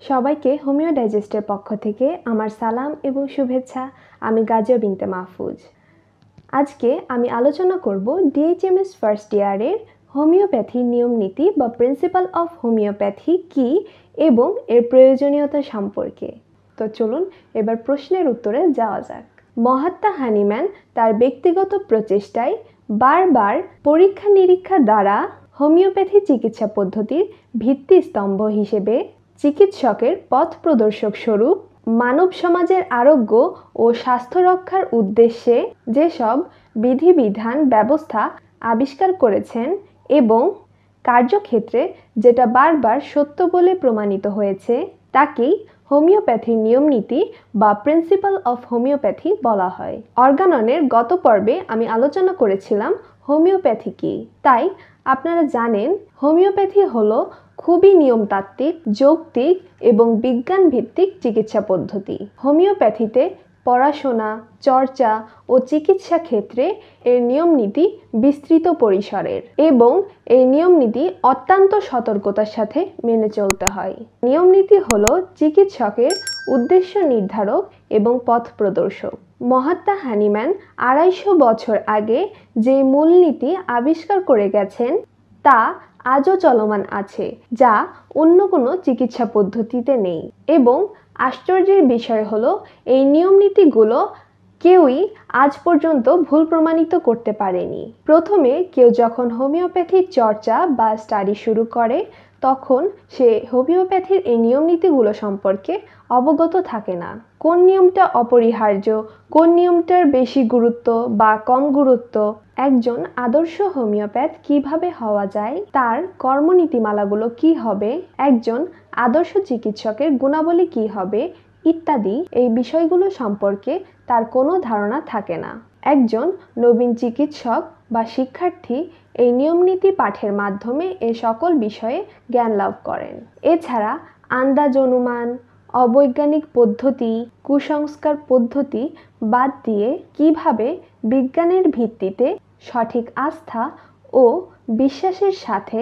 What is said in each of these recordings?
সবাইকে হোমিও ডাইজেস্টের পক্ষ থেকে আমার সালাম এবং শুভেচ্ছা। আমি গাজিয়া বিনতে মাহফুজ। আজকে আমি আলোচনা করব ডিএইচএমএস ফার্স্ট ইয়ারের হোমিওপ্যাথি নিয়ম নীতি বা প্রিন্সিপাল অফ হোমিওপ্যাথি কি এবং এর প্রয়োজনীয়তা সম্পর্কে। তো চলুন এবার প্রশ্নের উত্তরে যাওয়া যাক। মহাত্মা হানিম্যান তার ব্যক্তিগত প্রচেষ্টায় বারবার পরীক্ষা নিরীক্ষা দ্বারা হোমিওপ্যাথি চিকিৎসা পদ্ধতির ভিত্তিস্তম্ভ হিসেবে চিকিৎসকের পথ প্রদর্শক স্বরূপ মানব সমাজের আরোগ্য ও স্বাস্থ্য রক্ষার উদ্দেশ্যে যেসব বিধিবিধান ব্যবস্থা আবিষ্কার করেছেন এবং কার্যক্ষেত্রে যেটা বারবার সত্য বলে প্রমাণিত হয়েছে তাকেই হোমিওপ্যাথির নিয়মনীতি বা প্রিন্সিপাল অফ হোমিওপ্যাথি বলা হয়। অর্গাননের গত পর্বে আমি আলোচনা করেছিলাম হোমিওপ্যাথি কি। তাই আপনারা জানেন হোমিওপ্যাথি হলো খুবই নিয়মতাত্ত্বিক, যৌক্তিক এবং বিজ্ঞান ভিত্তিক চিকিৎসা পদ্ধতি। হোমিওপ্যাথিতে পড়াশোনা, চর্চা ও চিকিৎসা ক্ষেত্রে এর নিয়মনীতি বিস্তৃত পরিসরের এবং এই নিয়মনীতি অত্যন্ত সতর্কতার সাথে মেনে চলতে হয়। নিয়মনীতি হলো চিকিৎসকের উদ্দেশ্য নির্ধারক এবং পথ প্রদর্শক। মহাত্মা হানিম্যান 250 বছর আগে যে মূলনীতি আবিষ্কার করে গেছেন তা আজও চলমান আছে, যা অন্য কোনো চিকিৎসা পদ্ধতিতে নেই। এবং আশ্চর্যের বিষয় হলো এই নিয়মনীতিগুলো কেউই আজ পর্যন্ত ভুল প্রমাণিত করতে পারেনি। প্রথমে কেউ যখন হোমিওপ্যাথির চর্চা বা স্টাডি শুরু করে তখন সে হোমিওপ্যাথির এই নিয়মনীতিগুলো সম্পর্কে অবগত থাকে না। কোন নিয়মটা অপরিহার্য, কোন নিয়মটার বেশি গুরুত্ব বা কম গুরুত্ব, একজন আদর্শ হোমিওপ্যাথ কিভাবে হওয়া যায়, তার কর্মনীতিমালাগুলো কি হবে, একজন আদর্শ চিকিৎসকের গুণাবলী কি হবে ইত্যাদি এই বিষয়গুলো সম্পর্কে তার কোনো ধারণা থাকে না। একজন নবীন চিকিৎসক বা শিক্ষার্থী এই নিয়মনীতি পাঠের মাধ্যমে এ সকল বিষয়ে জ্ঞান লাভ করেন। এছাড়া আন্দাজ অনুমান, অবৈজ্ঞানিক পদ্ধতি, কুসংস্কার পদ্ধতি বাদ দিয়ে কিভাবে বিজ্ঞানের ভিত্তিতে সঠিক আস্থা ও বিশ্বাসের সাথে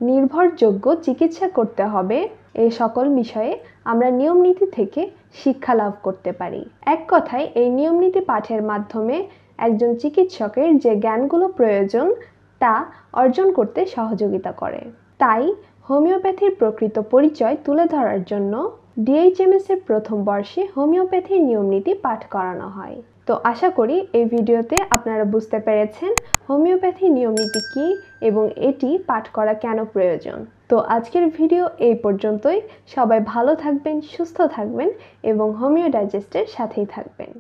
নির্ভরযোগ্য চিকিৎসা করতে হবে, এই সকল বিষয়ে আমরা নিয়মনীতি থেকে শিক্ষা লাভ করতে পারি। এক কথায় এই নিয়মনীতি পাঠের মাধ্যমে একজন চিকিৎসকের যে জ্ঞানগুলো প্রয়োজন তা অর্জন করতে সহযোগিতা করে। তাই হোমিওপ্যাথির প্রকৃত পরিচয় তুলে ধরার জন্য ডিএইচএমএস এর প্রথম বর্ষে হোমিওপ্যাথির নিয়মনীতি পাঠ করানো হয়। তো আশা করি এই ভিডিওতে আপনারা বুঝতে পেরেছেন হোমিওপ্যাথি নিয়মনীতি কি এবং এটি পাঠ করা কেন প্রয়োজন। তো আজকের ভিডিও এই পর্যন্তই। সবাই ভালো থাকবেন, সুস্থ থাকবেন এবং হোমিও ডাইজেস্টের সাথেই থাকবেন।